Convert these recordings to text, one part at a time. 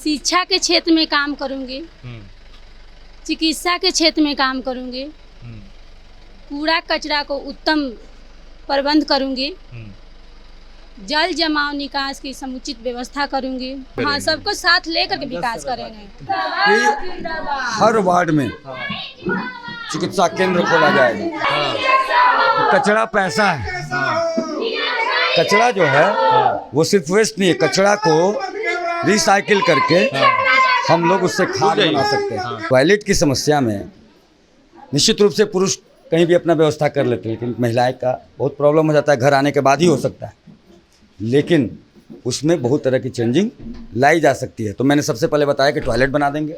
शिक्षा के क्षेत्र में काम करूंगी, चिकित्सा के क्षेत्र में काम करूंगी, कूड़ा कचरा को उत्तम प्रबंध करूंगी, जल जमाव निकास की समुचित व्यवस्था करूंगी। हाँ, सबको साथ लेकर के विकास करेंगे। हर वार्ड में चिकित्सा केंद्र खोला जाएगा। कचरा पैसा है। कचरा जो है वो सिर्फ वेस्ट नहीं है, कचरा को रिसाइकिल करके हम लोग उससे खाद बना सकते हैं। टॉयलेट की समस्या में निश्चित रूप से पुरुष कहीं भी अपना व्यवस्था कर लेते हैं, लेकिन महिलाएं का बहुत प्रॉब्लम हो जाता है, घर आने के बाद ही हो सकता है। लेकिन उसमें बहुत तरह की चेंजिंग लाई जा सकती है। तो मैंने सबसे पहले बताया कि टॉयलेट बना देंगे,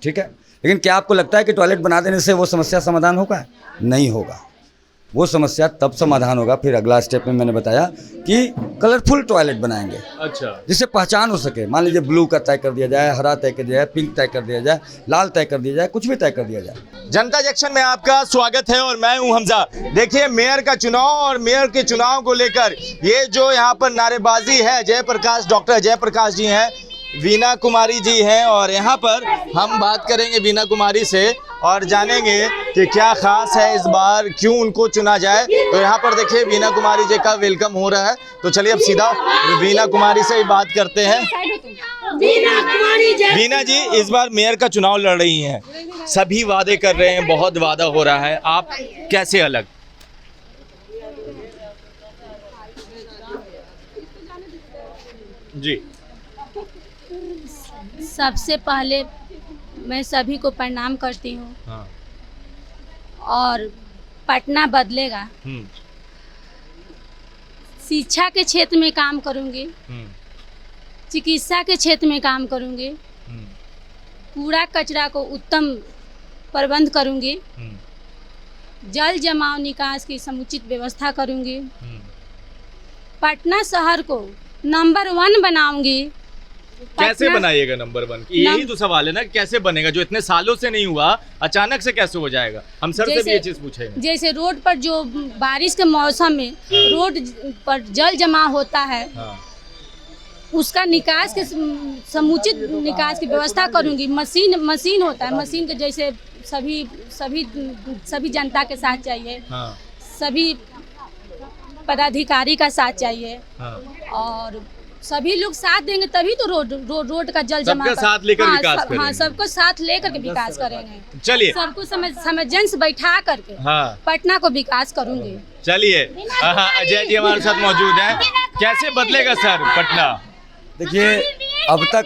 ठीक है। लेकिन क्या आपको लगता है कि टॉयलेट बना देने से वो समस्या समाधान होगा? नहीं होगा। वो समस्या तब समाधान होगा, फिर अगला स्टेप में मैंने बताया कि कलरफुल टॉयलेट बनाएंगे, अच्छा, जिससे पहचान हो सके। मान लीजिए ब्लू का तय कर दिया जाए, हरा तय कर दिया जाए, पिंक तय कर दिया जाए, लाल तय कर दिया जाए, कुछ भी तय कर दिया जाए। जनता जंक्शन में आपका स्वागत है और मैं हूं हमजा। देखिए, मेयर का चुनाव और मेयर के चुनाव को लेकर ये जो यहाँ पर नारेबाजी है, जयप्रकाश, डॉक्टर जयप्रकाश जी हैं, वीना कुमारी जी हैं, और यहाँ पर हम बात करेंगे वीना कुमारी से और जानेंगे कि क्या खास है इस बार, क्यों उनको चुना जाए। तो यहाँ पर देखिए वीना कुमारी जी का वेलकम हो रहा है। तो चलिए अब सीधा वीना कुमारी से ही बात करते हैं। वीना जी इस बार मेयर का चुनाव लड़ रही हैं, सभी वादे कर रहे हैं, बहुत वादा हो रहा है, आप कैसे अलग? जी, सबसे पहले मैं सभी को प्रणाम करती हूँ। हाँ। और पटना बदलेगा। शिक्षा के क्षेत्र में काम करूँगी, चिकित्सा के क्षेत्र में काम करूँगी, कूड़ा कचरा को उत्तम प्रबंध करूँगी, जल जमाव निकास की समुचित व्यवस्था करूँगी, पटना शहर को नंबर 1 बनाऊंगी। कैसे बनाइएगा नंबर 1? यही तो सवाल है ना, कैसे बनेगा? जो इतने सालों से नहीं हुआ, अचानक से कैसे हो जाएगा? हम सर से भी ये चीज पूछेंगे। जैसे रोड पर जो बारिश के मौसम में रोड पर जल जमा होता है, उसका निकास के समुचित निकास की व्यवस्था करूंगी। मशीन होता है, मशीन के जैसे सभी जनता के साथ चाहिए, सभी पदाधिकारी का साथ चाहिए, और सभी लोग साथ देंगे तभी तो रोड का जल जमा साथ लेकर विकास करेंगे। हाँ, सबको साथ लेकर के विकास करेंगे। चलिए, सबको समझ बैठा करके पटना को विकास करूंगी। चलिए, अजय जी हमारे साथ मौजूद हैं। कैसे बदलेगा सर पटना? देखिए, अब तक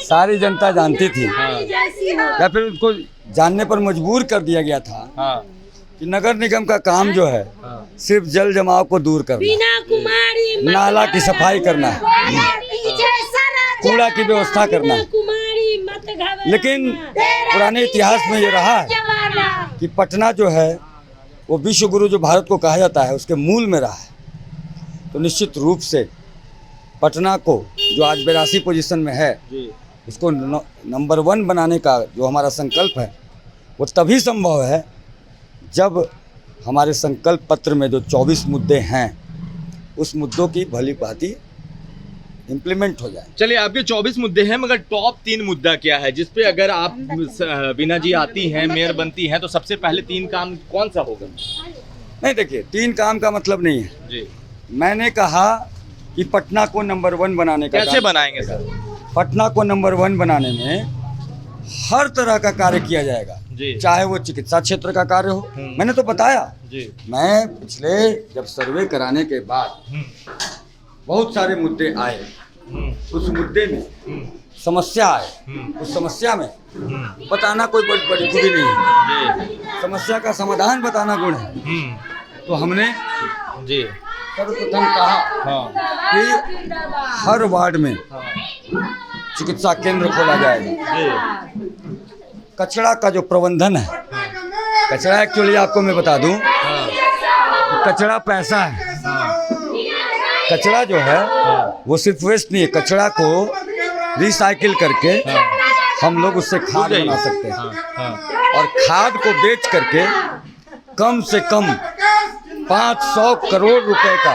सारी जनता जानती थी, या फिर उनको जानने पर मजबूर कर दिया गया था कि नगर निगम का काम जो है सिर्फ जल जमाव को दूर करना, नाला की सफाई करना, कूड़ा की व्यवस्था करना। लेकिन पुराने इतिहास में ये रहा है कि पटना जो है वो विश्व गुरु जो भारत को कहा जाता है, उसके मूल में रहा है। तो निश्चित रूप से पटना को जो आज 82 पोजीशन में है, उसको नंबर 1 बनाने का जो हमारा संकल्प है, वो तभी संभव है जब हमारे संकल्प पत्र में जो 24 मुद्दे हैं, उस मुद्दों की भली भांति इम्प्लीमेंट हो जाए। चलिए, आपके 24 मुद्दे हैं, मगर टॉप 3 मुद्दा क्या है जिस पे अगर आप वीना जी आती हैं, मेयर बनती हैं, तो सबसे पहले 3 काम कौन सा होगा? नहीं, देखिए, 3 काम का मतलब नहीं है जी। मैंने कहा कि पटना को नंबर 1 बनाने का। कैसे बनाएंगे सर? पटना को नंबर 1 बनाने में हर तरह का कार्य किया जाएगा, चाहे वो चिकित्सा क्षेत्र का कार्य हो। मैंने तो बताया जी। मैं पिछले जब सर्वे कराने के बाद बहुत सारे मुद्दे आए, उस मुद्दे में समस्या आए, उस समस्या में बताना कोई बड़ी खूबी नहीं है, समस्या का समाधान बताना गुण है। तो हमने जी सर्वप्रथम कहा कि हर वार्ड में चिकित्सा केंद्र खोला जाएगा। कचरा का जो प्रबंधन है, कचरा एक्चुअली आपको मैं बता दूं, कचरा पैसा है। कचरा जो है वो सिर्फ वेस्ट नहीं है, कचरा को रिसाइकिल करके हम लोग उससे खाद बना सकते हैं, और खाद को बेच करके कम से कम 500 करोड़ रुपए का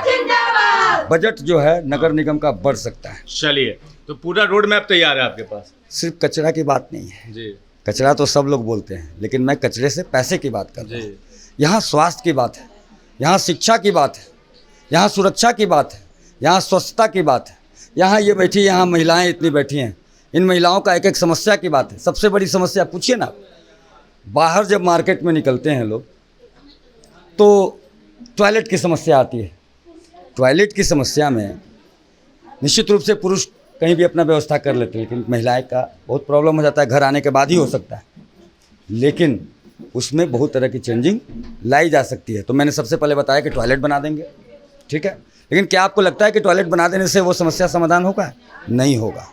बजट जो है नगर निगम का बढ़ सकता है। चलिए, तो पूरा रोड मैप तैयार है आपके पास? सिर्फ कचरा की बात नहीं है जी कचरा तो सब लोग बोलते हैं, लेकिन मैं कचरे से पैसे की बात कर रहा हूँ। यहाँ स्वास्थ्य की बात है, यहाँ शिक्षा की बात है, यहाँ सुरक्षा की बात है, यहाँ स्वच्छता की बात है। यहाँ ये बैठी, यहाँ महिलाएं इतनी बैठी हैं, इन महिलाओं का एक एक समस्या की बात है। सबसे बड़ी समस्या पूछिए ना, बाहर जब मार्केट में निकलते हैं लोग तो टॉयलेट की समस्या आती है। टॉयलेट की समस्या में निश्चित रूप से पुरुष कहीं भी अपना व्यवस्था कर लेते हैं, लेकिन महिलाएं का बहुत प्रॉब्लम हो जाता है, घर आने के बाद ही हो सकता है। लेकिन उसमें बहुत तरह की चेंजिंग लाई जा सकती है। तो मैंने सबसे पहले बताया कि टॉयलेट बना देंगे, ठीक है, लेकिन क्या आपको लगता है कि टॉयलेट बना देने से वो समस्या समाधान होगा? नहीं होगा।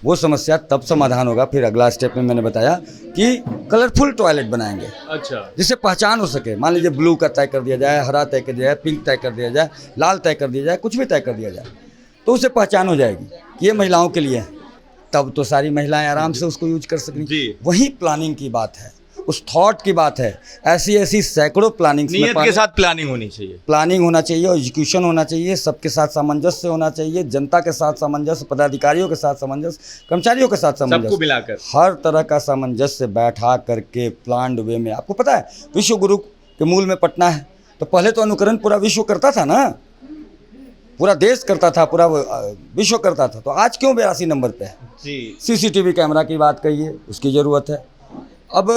वो समस्या तब समाधान होगा, फिर अगला स्टेप में मैंने बताया कि कलरफुल टॉयलेट बनाएंगे, अच्छा, जिससे पहचान हो सके। मान लीजिए ब्लू का तय कर दिया जाए, हरा तय कर दिया जाए, पिंक तय कर दिया जाए, लाल तय कर दिया जाए, कुछ भी तय कर दिया जाए, तो उससे पहचान हो जाएगी कि ये महिलाओं के लिए है। तब तो सारी महिलाएं आराम से उसको यूज कर सकेंगी। वही प्लानिंग की बात है, उस थॉट की बात है। ऐसी ऐसी सैकड़ों प्लानिंग, नियत के साथ प्लानिंग होनी चाहिए, प्लानिंग होना चाहिए, और एजुकेशन होना चाहिए, सबके साथ सामंजस्य होना चाहिए, जनता के साथ सामंजस्य, पदाधिकारियों के साथ सामंजस्य, कर्मचारियों के साथ सबको सामंजस्य, मिलाकर हर तरह का सामंजस्य बैठा करके प्लान्ड वे में। आपको पता है विश्व गुरु के मूल में पटना है, तो पहले तो अनुकरण पूरा विश्व करता था ना, पूरा देश करता था, पूरा विश्व करता था। तो आज क्यों 82 नंबर पे है? जी, सीसीटीवी कैमरा की बात कहिए, उसकी ज़रूरत है। अब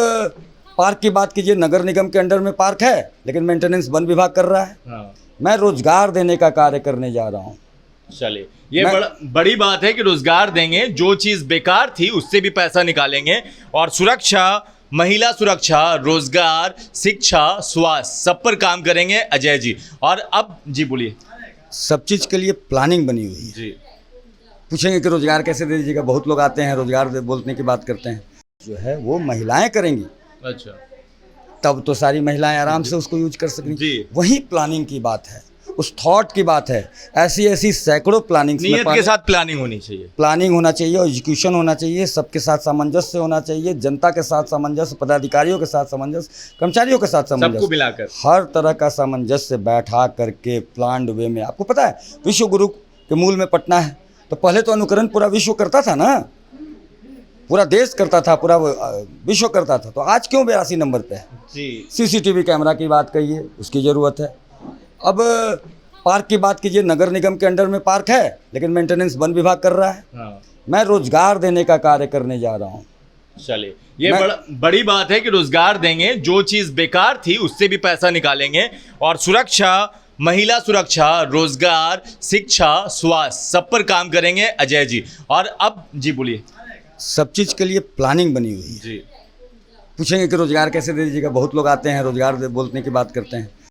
पार्क की बात कीजिए, नगर निगम के अंडर में पार्क है, लेकिन मेंटेनेंस वन विभाग कर रहा है। हाँ। मैं रोजगार देने का कार्य करने जा रहा हूँ। चलिए, ये बड़ी बात है कि रोजगार देंगे, जो चीज बेकार थी उससे भी पैसा निकालेंगे, और सुरक्षा, महिला सुरक्षा, रोजगार, शिक्षा, स्वास्थ्य, सब पर काम करेंगे अजय जी। और अब जी बोलिए। सब चीज़ के लिए प्लानिंग बनी हुई है। जी, पूछेंगे कि रोजगार कैसे दे दीजिएगा, बहुत लोग आते हैं रोजगार बोलने की बात करते हैं, जो है वो महिलाएं करेंगी। अच्छा, तब तो सारी महिलाएं आराम से उसको यूज कर सकेंगी। वही प्लानिंग की बात है, उस थॉट की बात है। ऐसी ऐसी सैकड़ों प्लानिंग, नियत के साथ प्लानिंग होनी चाहिए, प्लानिंग होना चाहिए, और एजुकेशन होना चाहिए, सबके साथ सामंजस्य होना चाहिए, जनता के साथ सामंजस्य, पदाधिकारियों के साथ सामंजस्य, कर्मचारियों के साथ सबको सामंजस्य, मिलाकर हर तरह का सामंजस्य बैठा करके प्लान्ड वे में। आपको पता है विश्व गुरु के मूल में पटना है, तो पहले तो अनुकरण पूरा विश्व करता था ना, पूरा देश करता था, पूरा विश्व करता था। तो आज क्यों 82 नंबर पे है? जी, सीसीटीवी कैमरा की बात कहिए, उसकी ज़रूरत है। अब पार्क की बात कीजिए, नगर निगम के अंडर में पार्क है, लेकिन मेंटेनेंस वन विभाग कर रहा है। हाँ। मैं रोजगार देने का कार्य करने जा रहा हूँ। चलिए, ये बड़ी बात है कि रोजगार देंगे, जो चीज बेकार थी उससे भी पैसा निकालेंगे, और सुरक्षा, महिला सुरक्षा, रोजगार, शिक्षा, स्वास्थ्य, सब पर काम करेंगे अजय जी। और अब जी बोलिए। सब चीज़ के लिए प्लानिंग बनी हुई है। जी, पूछेंगे कि रोजगार कैसे दे दीजिएगा, बहुत लोग आते हैं रोजगार बोलने की बात करते हैं,